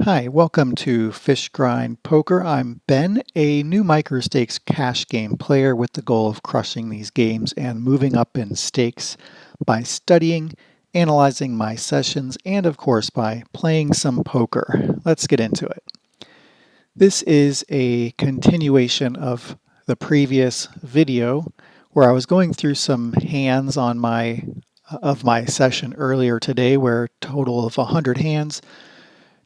Hi, welcome to Fish Grind Poker. I'm Ben, a new Microstakes cash game player with the goal of crushing these games and moving up in stakes by studying, analyzing my sessions, and of course by playing some poker. Let's get into it. This is a continuation of the previous video where I was going through some hands on my session earlier today, where a total of 100 hands,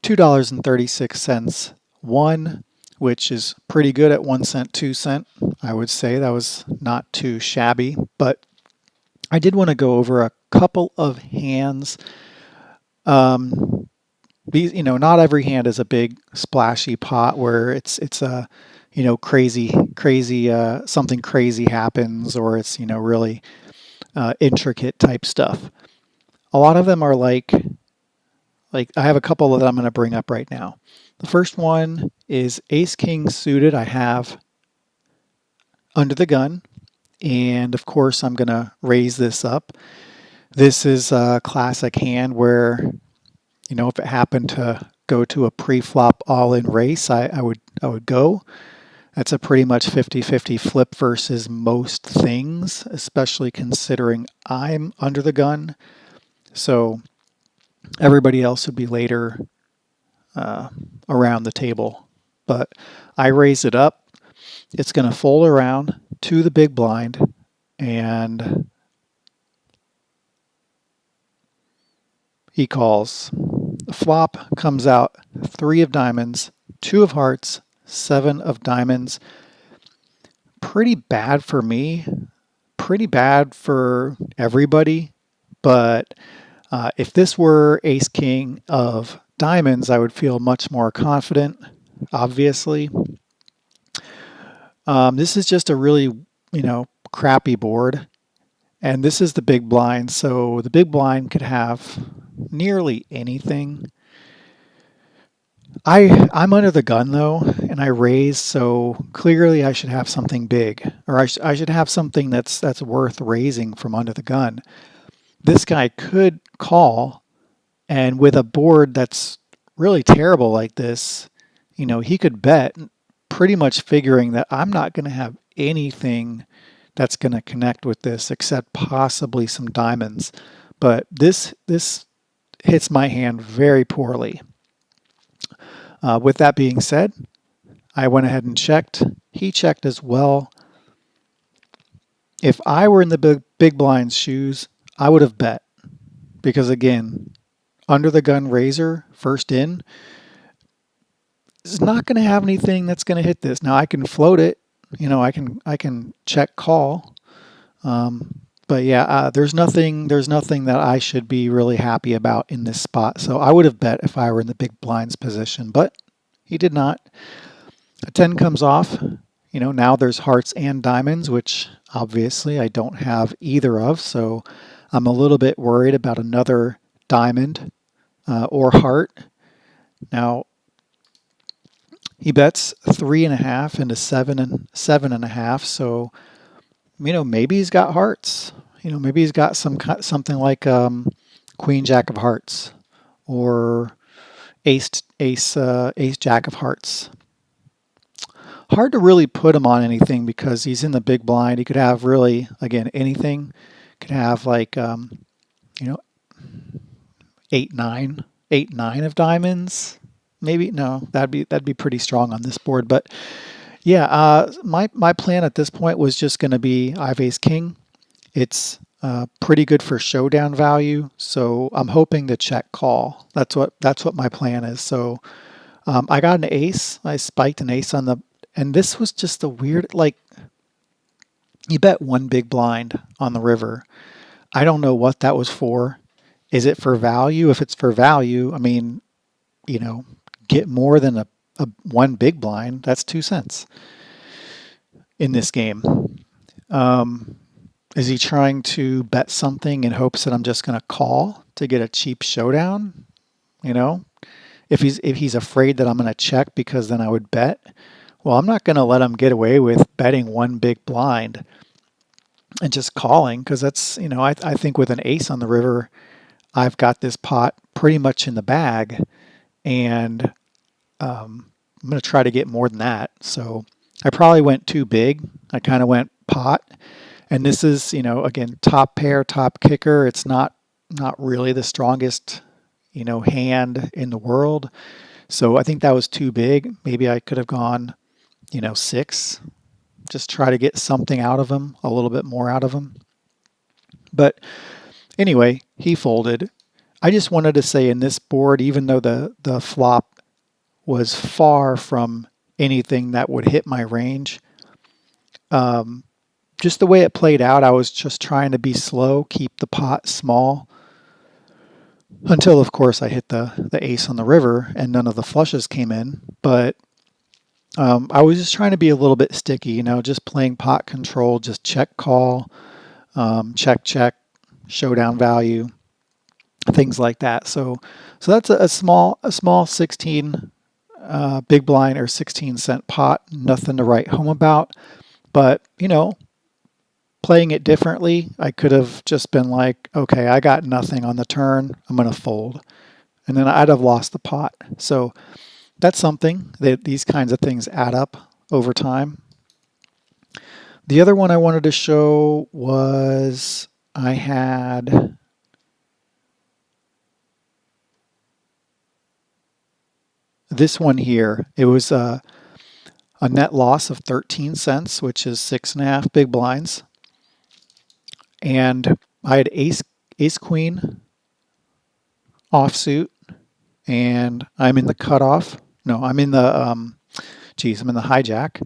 $2.36 won, which is pretty good at 1 cent, 2 cent. I would say that was not too shabby, but I did want to go over a couple of hands. These, not every hand is a big splashy pot where it's a, crazy, something crazy happens, or it's, really intricate type stuff. A lot of them are like I have a couple that I'm going to bring up right now. The first one is Ace King suited. I have under the gun, and of course I'm going to raise this up. This is a classic hand where, if it happened to go to a pre-flop all-in race, I would go. That's a pretty much 50-50 flip versus most things, especially considering I'm under the gun. So everybody else would be later around the table. But I raise it up. It's going to fold around to the big blind, and he calls. The flop comes out 3 of diamonds, 2 of hearts, 7 of diamonds. Pretty bad for me, pretty bad for everybody, but if this were Ace King of diamonds, I would feel much more confident, obviously. This is just a really, crappy board. And this is the big blind, so the big blind could have nearly anything. I'm under the gun though, and I raise, so clearly I should have something big, or I should have something that's worth raising from under the gun. This guy could call, and with a board that's really terrible like this, he could bet, pretty much figuring that I'm not going to have anything that's going to connect with this except possibly some diamonds. But this hits my hand very poorly. With that being said, I went ahead and checked. He checked as well. If I were in the big blind's shoes, I would have bet, because again, under the gun razor first in is not going to have anything that's going to hit this. Now I can float it, I can check call, but yeah, there's nothing that I should be really happy about in this spot. So I would have bet if I were in the big blinds position, but he did not. A 10 comes off. Now there's hearts and diamonds, which obviously I don't have either of, so I'm a little bit worried about another diamond or heart. Now he bets 3.5 into 7.5, so maybe he's got hearts. Maybe he's got something like Queen Jack of Hearts or Ace Jack of Hearts. Hard to really put him on anything because he's in the big blind. He could have really, again, anything. Could have like 8-9 of diamonds. Maybe no, that'd be pretty strong on this board. But yeah, my plan at this point was just going to be I have Ace King. It's pretty good for showdown value, so I'm hoping to check call. That's what my plan is. So I got an ace. I spiked an ace on the, and this was just a weird, you bet 1 big blind on the river. I don't know what that was for. Is it for value? If it's for value, I mean, get more than a 1 big blind. That's 2 cents in this game. Is he trying to bet something in hopes that I'm just going to call to get a cheap showdown? If he's afraid that I'm going to check because then I would bet, well, I'm not going to let him get away with betting 1 big blind and just calling, because that's, I think with an ace on the river, I've got this pot pretty much in the bag, and I'm going to try to get more than that. So I probably went too big. I kind of went pot. And this is, again, top pair, top kicker. It's not really the strongest, hand in the world. So I think that was too big. Maybe I could have gone, 6. Just try to get something out of him, a little bit more out of him. But anyway, he folded. I just wanted to say in this board, even though the flop was far from anything that would hit my range, just the way it played out, I was just trying to be slow, keep the pot small, until, of course, I hit the ace on the river and none of the flushes came in. But I was just trying to be a little bit sticky, just playing pot control, just check call, check, check, showdown value, things like that. So that's a small 16 big blind or 16-cent pot, nothing to write home about. But, playing it differently, I could have just been like, okay, I got nothing on the turn, I'm going to fold. And then I'd have lost the pot. So that's something that these kinds of things add up over time. The other one I wanted to show was I had this one here. It was a net loss of 13 cents, which is 6.5 big blinds. And I had ace queen offsuit, and I'm in the cutoff. No, I'm in the I'm in the hijack.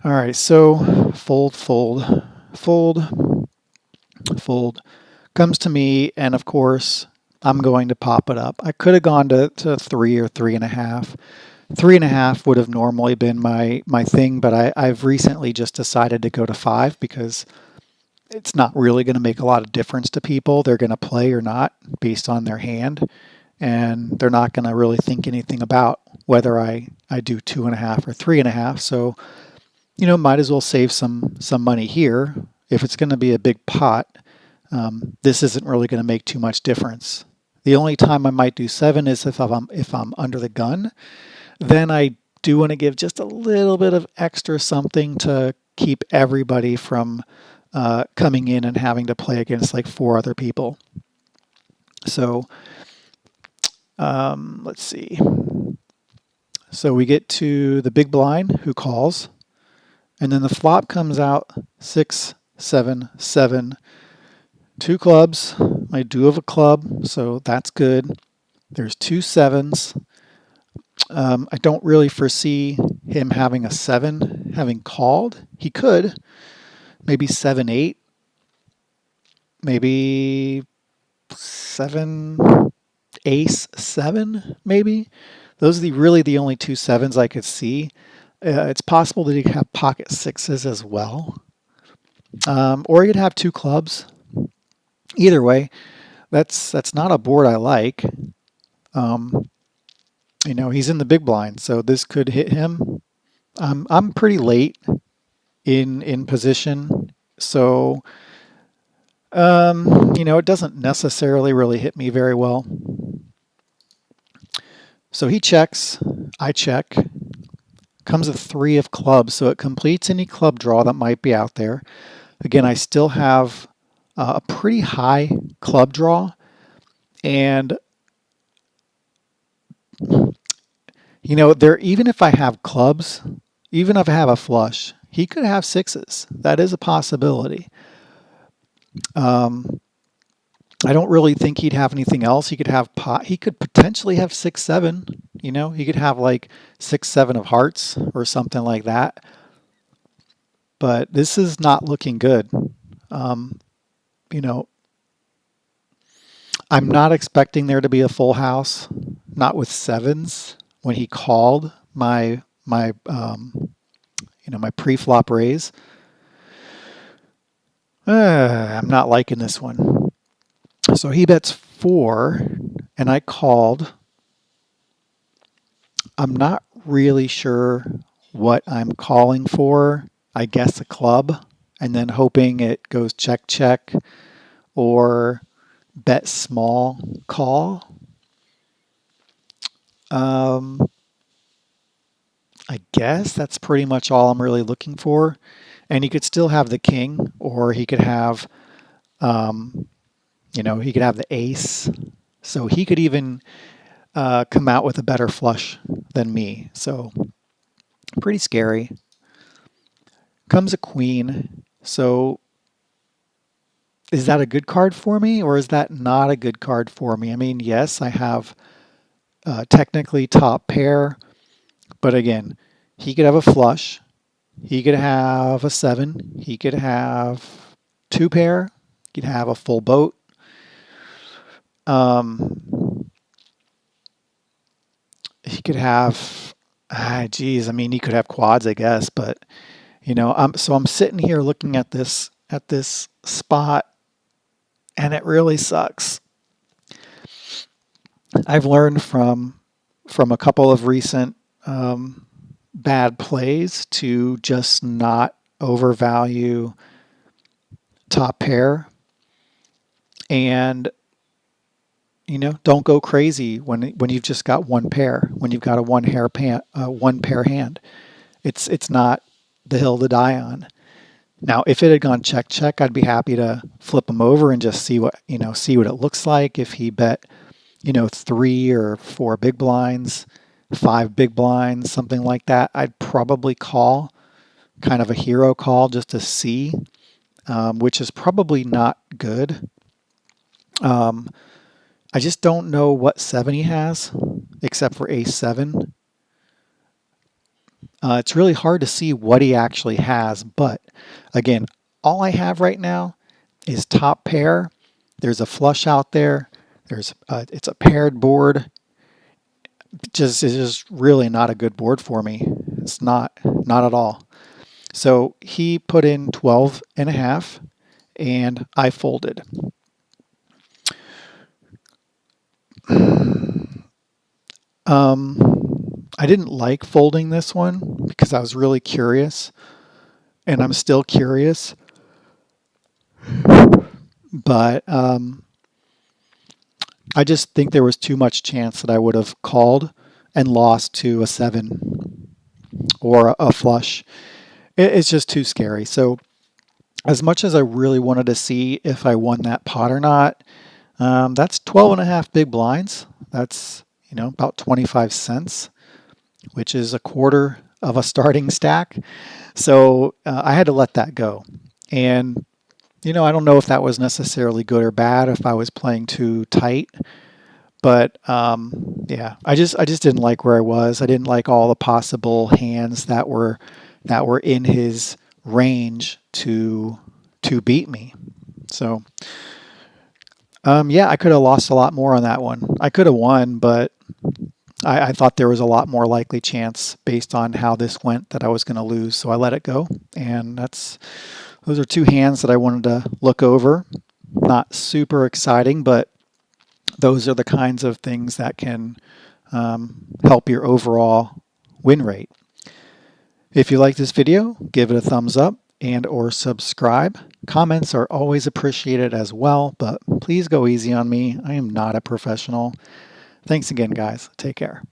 All right, so fold, fold, fold, fold comes to me, and of course I'm going to pop it up. I could have gone to 3 or 3.5. 3.5 would have normally been my thing, but I've recently just decided to go to 5 because it's not really going to make a lot of difference to people. They're going to play or not based on their hand, and they're not going to really think anything about whether I do 2.5 or 3.5. So, might as well save some money here. If it's going to be a big pot, this isn't really going to make too much difference. The only time I might do 7 is if I'm under the gun. Then I do want to give just a little bit of extra something to keep everybody from coming in and having to play against like 4 other people. So let's see. So we get to the big blind who calls, and then the flop comes out 6, 7, 7, 2 clubs. I do have a club, so that's good. There's 2 7s. I don't really foresee him having a 7 having called. He could. Maybe 7, 8. Maybe 7, ace 7, maybe. Those are really the only 2 7s I could see. It's possible that he could have pocket 6s as well. Or he could have 2 clubs. Either way, that's not a board I like. He's in the big blind, so this could hit him. I'm pretty late in position, so it doesn't necessarily really hit me very well. So he checks, I check. Comes a 3 of clubs, so it completes any club draw that might be out there. Again, I still have a pretty high club draw, and even if I have clubs, even if I have a flush, he could have 6s. That is a possibility. I don't really think he'd have anything else. He could have pot. He could potentially have 6, 7. He could have like 6, 7 of hearts or something like that. But this is not looking good. I'm not expecting there to be a full house, not with 7s when he called my pre-flop raise. I'm not liking this one. So he bets 4, and I called. I'm not really sure what I'm calling for. I guess a club, and then hoping it goes check, check, or bet small, call. Um, I guess that's pretty much all I'm really looking for. And he could still have the king, or he could have, um, he could have the ace. So he could even come out with a better flush than me. So pretty scary. Comes a queen. So is that a good card for me, or is that not a good card for me? I mean, yes, I have technically top pair, but again, he could have a flush. He could have a seven. He could have two pair. He could have a full boat. He could have, geez, I mean, he could have quads, I guess, but I'm sitting here looking at this spot, and it really sucks. I've learned from a couple of recent bad plays to just not overvalue top pair, and don't go crazy when you've just got one pair, when you've got a one pair hand. It's not the hill to die on. Now, if it had gone check check, I'd be happy to flip him over and just see what it looks like. If he bet 3 or 4 big blinds, 5 big blinds, something like that, I'd probably call, kind of a hero call, just to see, which is probably not good. I just don't know what 7 he has, except for ace 7. It's really hard to see what he actually has, but again, all I have right now is top pair. There's a flush out there. It's a paired board. It's just really not a good board for me. It's not at all. So he put in 12 and a half, and I folded. I didn't like folding this one because I was really curious, and I'm still curious. But I just think there was too much chance that I would have called and lost to a 7 or a flush. It's just too scary. So as much as I really wanted to see if I won that pot or not, that's 12 and a half big blinds. That's, about 25 cents, which is a quarter of a starting stack. So I had to let that go. And, I don't know if that was necessarily good or bad, if I was playing too tight. But yeah, I just didn't like where I was. I didn't like all the possible hands that were in his range to beat me. So yeah, I could have lost a lot more on that one. I could have won, but I thought there was a lot more likely chance based on how this went that I was going to lose. So I let it go, and those are 2 hands that I wanted to look over. Not super exciting, but those are the kinds of things that can help your overall win rate. If you like this video, give it a thumbs up and or subscribe. Comments are always appreciated as well, but please go easy on me. I am not a professional. Thanks again, guys. Take care.